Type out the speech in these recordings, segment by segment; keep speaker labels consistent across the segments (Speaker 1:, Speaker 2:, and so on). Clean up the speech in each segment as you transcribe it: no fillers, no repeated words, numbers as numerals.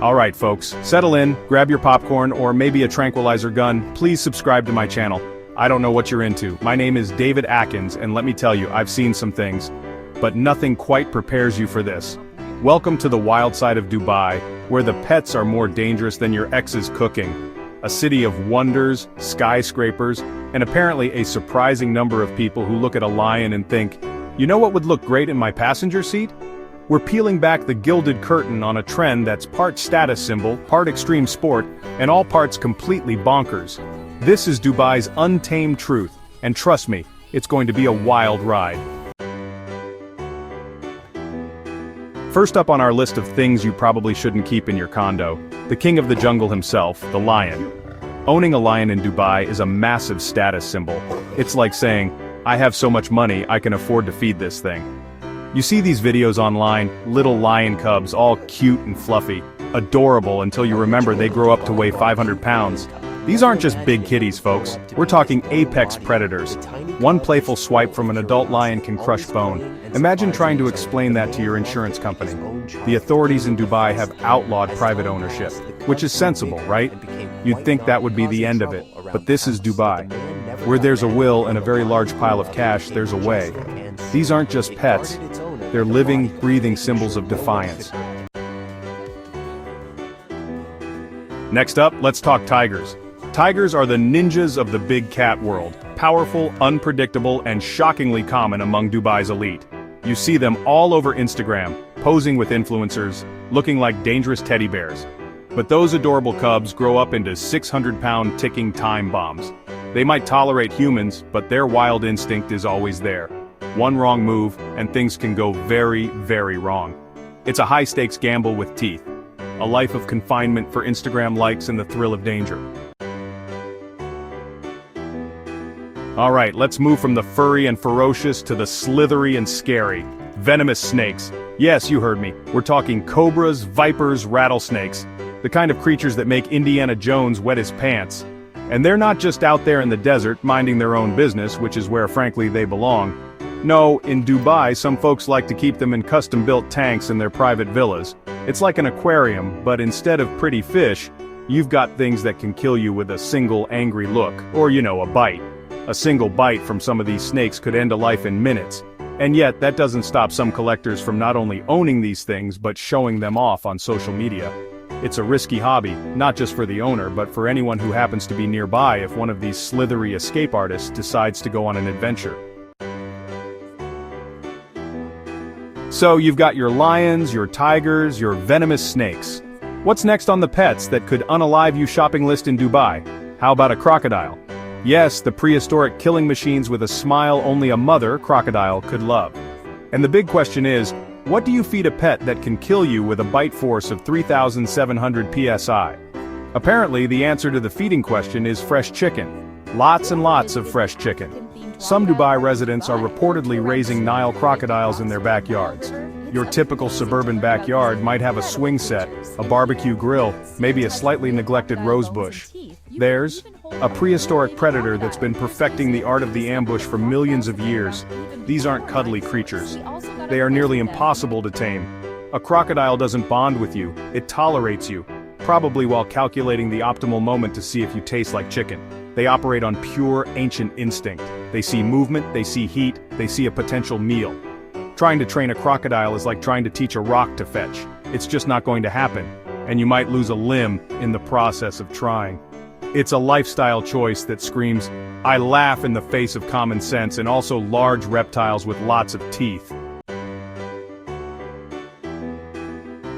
Speaker 1: Alright folks, settle in, grab your popcorn or maybe a tranquilizer gun, please subscribe to my channel. I don't know what you're into. My name is David Atkins and let me tell you, I've seen some things. But nothing quite prepares you for this. Welcome to the wild side of Dubai, where the pets are more dangerous than your ex's cooking. A city of wonders, skyscrapers, and apparently a surprising number of people who look at a lion and think, you know what would look great in my passenger seat? We're peeling back the gilded curtain on a trend that's part status symbol, part extreme sport, and all parts completely bonkers. This is Dubai's untamed truth, and trust me, it's going to be a wild ride. First up on our list of things you probably shouldn't keep in your condo, the king of the jungle himself, the lion. Owning a lion in Dubai is a massive status symbol. It's like saying, I have so much money I can afford to feed this thing. You see these videos online, little lion cubs, all cute and fluffy, adorable until you remember they grow up to weigh 500 pounds. These aren't just big kitties, folks. We're talking apex predators. One playful swipe from an adult lion can crush bone. Imagine trying to explain that to your insurance company. The authorities in Dubai have outlawed private ownership, which is sensible, right? You'd think that would be the end of it, but this is Dubai. Where there's a will and a very large pile of cash, there's a way. These aren't just pets. They're living, breathing symbols of defiance. Next up, let's talk tigers. Tigers are the ninjas of the big cat world, powerful, unpredictable, and shockingly common among Dubai's elite. You see them all over Instagram, posing with influencers, looking like dangerous teddy bears. But those adorable cubs grow up into 600-pound ticking time bombs. They might tolerate humans, but their wild instinct is always there. One wrong move, and things can go very, very wrong. It's a high-stakes gamble with teeth. A life of confinement for Instagram likes and the thrill of danger. Alright, let's move from the furry and ferocious to the slithery and scary. Venomous snakes. Yes, you heard me. We're talking cobras, vipers, rattlesnakes. The kind of creatures that make Indiana Jones wet his pants. And they're not just out there in the desert, minding their own business, which is where frankly they belong. No, in Dubai, some folks like to keep them in custom-built tanks in their private villas. It's like an aquarium, but instead of pretty fish, you've got things that can kill you with a single angry look, or a bite. A single bite from some of these snakes could end a life in minutes. And yet, that doesn't stop some collectors from not only owning these things, but showing them off on social media. It's a risky hobby, not just for the owner, but for anyone who happens to be nearby if one of these slithery escape artists decides to go on an adventure. So you've got your lions, your tigers, your venomous snakes. What's next on the pets that could unalive you shopping list in Dubai? How about a crocodile? Yes, the prehistoric killing machines with a smile only a mother crocodile could love. And the big question is, what do you feed a pet that can kill you with a bite force of 3,700 psi? Apparently, the answer to the feeding question is fresh chicken. Lots and lots of fresh chicken. Some Dubai residents are reportedly raising Nile crocodiles in their backyards. Your typical suburban backyard might have a swing set, a barbecue grill, maybe a slightly neglected rose bush. Theirs, a prehistoric predator that's been perfecting the art of the ambush for millions of years. These aren't cuddly creatures. They are nearly impossible to tame. A crocodile doesn't bond with you, it tolerates you, probably while calculating the optimal moment to see if you taste like chicken. They operate on pure, ancient instinct. They see movement, they see heat, they see a potential meal. Trying to train a crocodile is like trying to teach a rock to fetch. It's just not going to happen, and you might lose a limb in the process of trying. It's a lifestyle choice that screams, I laugh in the face of common sense and also large reptiles with lots of teeth.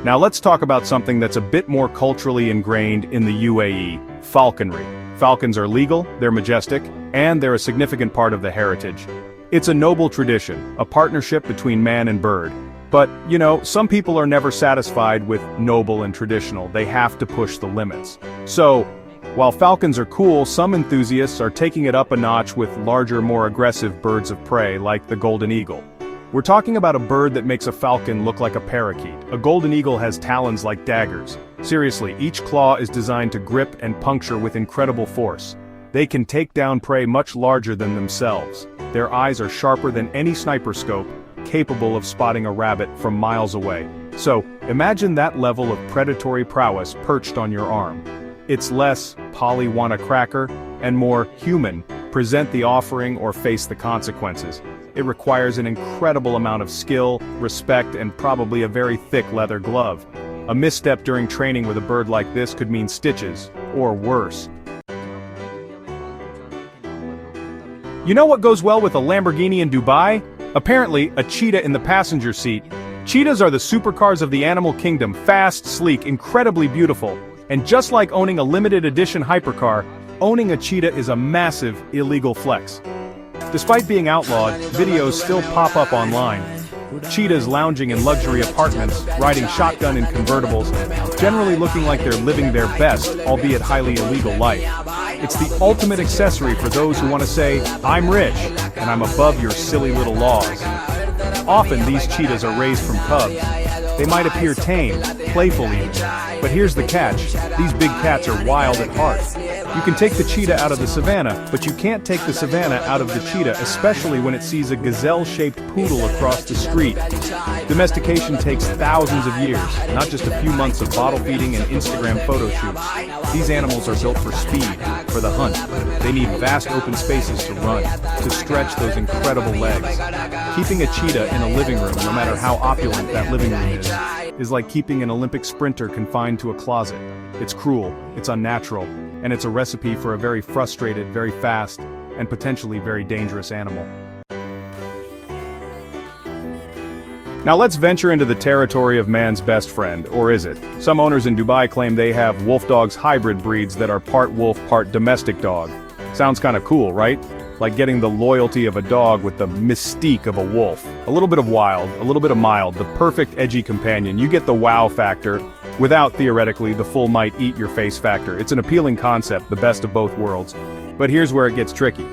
Speaker 1: Now let's talk about something that's a bit more culturally ingrained in the UAE, falconry. Falcons are legal, they're majestic, and they're a significant part of the heritage. It's a noble tradition, a partnership between man and bird. But, some people are never satisfied with noble and traditional, they have to push the limits. So, while falcons are cool, some enthusiasts are taking it up a notch with larger, more aggressive birds of prey like the golden eagle. We're talking about a bird that makes a falcon look like a parakeet. A golden eagle has talons like daggers. Seriously, each claw is designed to grip and puncture with incredible force. They can take down prey much larger than themselves. Their eyes are sharper than any sniper scope, capable of spotting a rabbit from miles away. So, imagine that level of predatory prowess perched on your arm. It's less, Polly want a cracker, and more, human, present the offering or face the consequences. It requires an incredible amount of skill, respect, and probably a very thick leather glove. A misstep during training with a bird like this could mean stitches, or worse. You know what goes well with a Lamborghini in Dubai? Apparently, a cheetah in the passenger seat. Cheetahs are the supercars of the animal kingdom, fast, sleek, incredibly beautiful. And just like owning a limited edition hypercar, owning a cheetah is a massive, illegal flex. Despite being outlawed, videos still pop up online. Cheetahs lounging in luxury apartments, riding shotgun in convertibles, generally looking like they're living their best, albeit highly illegal life. It's the ultimate accessory for those who want to say, I'm rich, and I'm above your silly little laws. Often these cheetahs are raised from cubs. They might appear tame, playful even. But here's the catch, these big cats are wild at heart. You can take the cheetah out of the savannah, but you can't take the savannah out of the cheetah, especially when it sees a gazelle-shaped poodle across the street. Domestication takes thousands of years, not just a few months of bottle feeding and Instagram photo shoots. These animals are built for speed, for the hunt. They need vast open spaces to run, to stretch those incredible legs. Keeping a cheetah in a living room, no matter how opulent that living room is like keeping an Olympic sprinter confined to a closet. It's cruel, it's unnatural, and it's a recipe for a very frustrated, very fast, and potentially very dangerous animal. Now let's venture into the territory of man's best friend, or is it? Some owners in Dubai claim they have wolf dogs hybrid breeds that are part wolf, part domestic dog. Sounds kinda cool, right? Like getting the loyalty of a dog with the mystique of a wolf. A little bit of wild, a little bit of mild, the perfect edgy companion. You get the wow factor, without, theoretically, the full might-eat-your-face factor. It's an appealing concept, the best of both worlds. But here's where it gets tricky.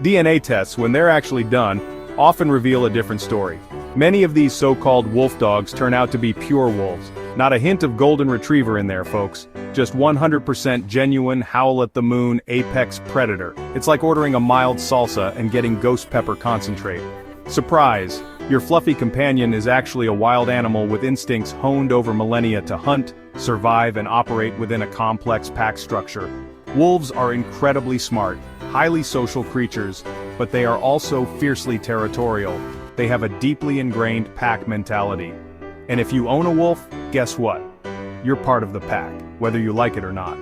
Speaker 1: DNA tests, when they're actually done, often reveal a different story. Many of these so-called wolf dogs turn out to be pure wolves. Not a hint of golden retriever in there, folks. Just 100% genuine howl-at-the-moon apex predator. It's like ordering a mild salsa and getting ghost pepper concentrate. Surprise! Your fluffy companion is actually a wild animal with instincts honed over millennia to hunt, survive, and operate within a complex pack structure. Wolves are incredibly smart, highly social creatures, but they are also fiercely territorial. They have a deeply ingrained pack mentality. And if you own a wolf, guess what? You're part of the pack, whether you like it or not.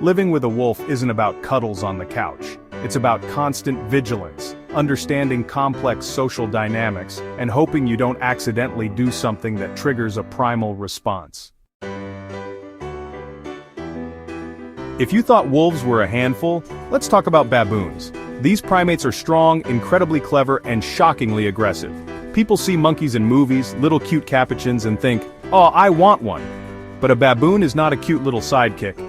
Speaker 1: Living with a wolf isn't about cuddles on the couch. It's about constant vigilance, understanding complex social dynamics, and hoping you don't accidentally do something that triggers a primal response. If you thought wolves were a handful, let's talk about baboons. These primates are strong, incredibly clever, and shockingly aggressive. People see monkeys in movies, little cute capuchins, and think, oh, I want one. But a baboon is not a cute little sidekick.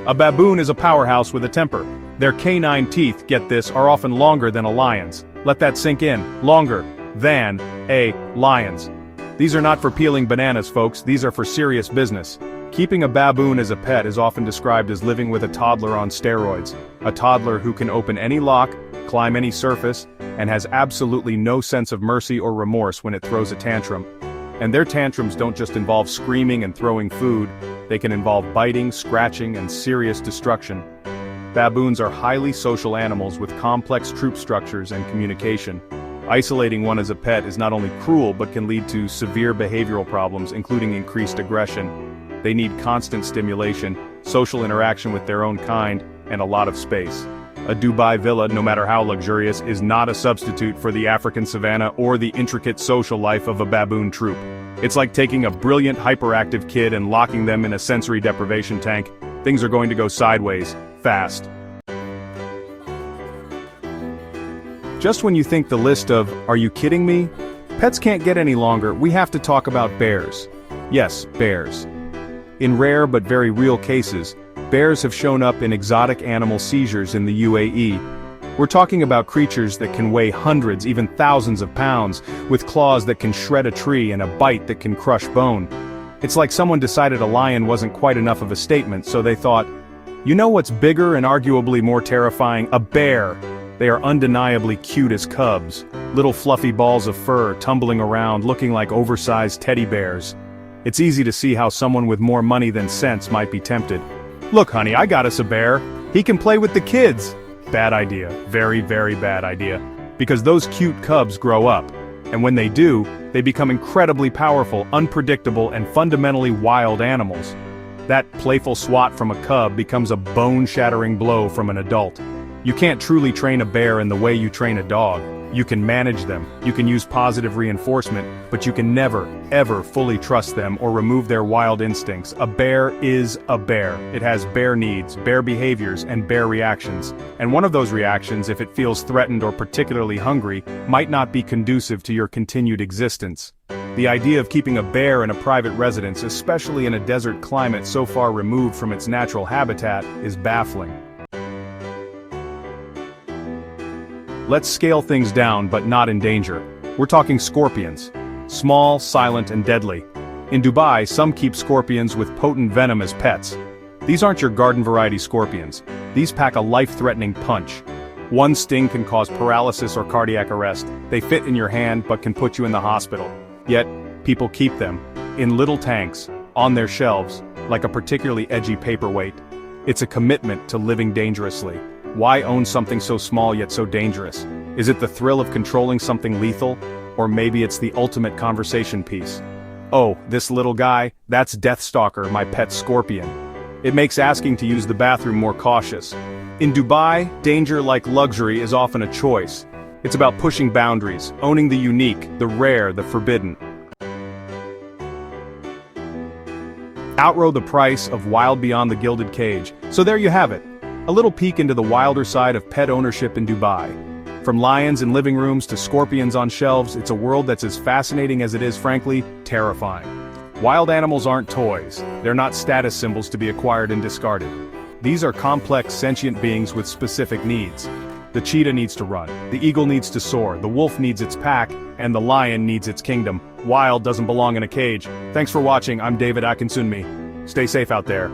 Speaker 1: A baboon is a powerhouse with a temper. Their canine teeth, get this, are often longer than a lion's. Let that sink in. Longer than a lion's. These are not for peeling bananas, folks. These are for serious business. Keeping a baboon as a pet is often described as living with a toddler on steroids. A toddler who can open any lock, climb any surface, and has absolutely no sense of mercy or remorse when it throws a tantrum. And their tantrums don't just involve screaming and throwing food, they can involve biting, scratching, and serious destruction. Baboons are highly social animals with complex troop structures and communication. Isolating one as a pet is not only cruel but can lead to severe behavioral problems, including increased aggression. They need constant stimulation, social interaction with their own kind, and a lot of space. A Dubai villa, no matter how luxurious, is not a substitute for the African savanna or the intricate social life of a baboon troop. It's like taking a brilliant, hyperactive kid and locking them in a sensory deprivation tank. Things are going to go sideways, fast. Just when you think the list of, are you kidding me? Pets can't get any longer, we have to talk about bears. Yes, bears. In rare but very real cases, bears have shown up in exotic animal seizures in the UAE. We're talking about creatures that can weigh hundreds, even thousands of pounds, with claws that can shred a tree and a bite that can crush bone. It's like someone decided a lion wasn't quite enough of a statement, so they thought, you know what's bigger and arguably more terrifying? A bear! They are undeniably cute as cubs, little fluffy balls of fur tumbling around looking like oversized teddy bears. It's easy to see how someone with more money than sense might be tempted. Look, honey, I got us a bear. He can play with the kids. Bad idea. Very, very bad idea. Because those cute cubs grow up. And when they do, they become incredibly powerful, unpredictable, and fundamentally wild animals. That playful swat from a cub becomes a bone-shattering blow from an adult. You can't truly train a bear in the way you train a dog. You can manage them, you can use positive reinforcement, but you can never, ever fully trust them or remove their wild instincts. A bear is a bear. It has bear needs, bear behaviors, and bear reactions. And one of those reactions, if it feels threatened or particularly hungry, might not be conducive to your continued existence. The idea of keeping a bear in a private residence, especially in a desert climate so far removed from its natural habitat, is baffling. Let's scale things down, but not in danger. We're talking scorpions. Small, silent, and deadly. In Dubai, some keep scorpions with potent venom as pets. These aren't your garden-variety scorpions. These pack a life-threatening punch. One sting can cause paralysis or cardiac arrest. They fit in your hand, but can put you in the hospital. Yet, people keep them, in little tanks, on their shelves, like a particularly edgy paperweight. It's a commitment to living dangerously. Why own something so small yet so dangerous? Is it the thrill of controlling something lethal? Or maybe it's the ultimate conversation piece. Oh, this little guy, that's Deathstalker, my pet scorpion. It makes asking to use the bathroom more cautious. In Dubai, danger like luxury is often a choice. It's about pushing boundaries, owning the unique, the rare, the forbidden. Outrow the price of wild beyond the gilded cage. So there you have it. A little peek into the wilder side of pet ownership in Dubai. From lions in living rooms to scorpions on shelves, it's a world that's as fascinating as it is, frankly, terrifying. Wild animals aren't toys. They're not status symbols to be acquired and discarded. These are complex, sentient beings with specific needs. The cheetah needs to run, the eagle needs to soar, the wolf needs its pack, and the lion needs its kingdom. Wild doesn't belong in a cage. Thanks for watching. I'm David Akinsunmi. Stay safe out there.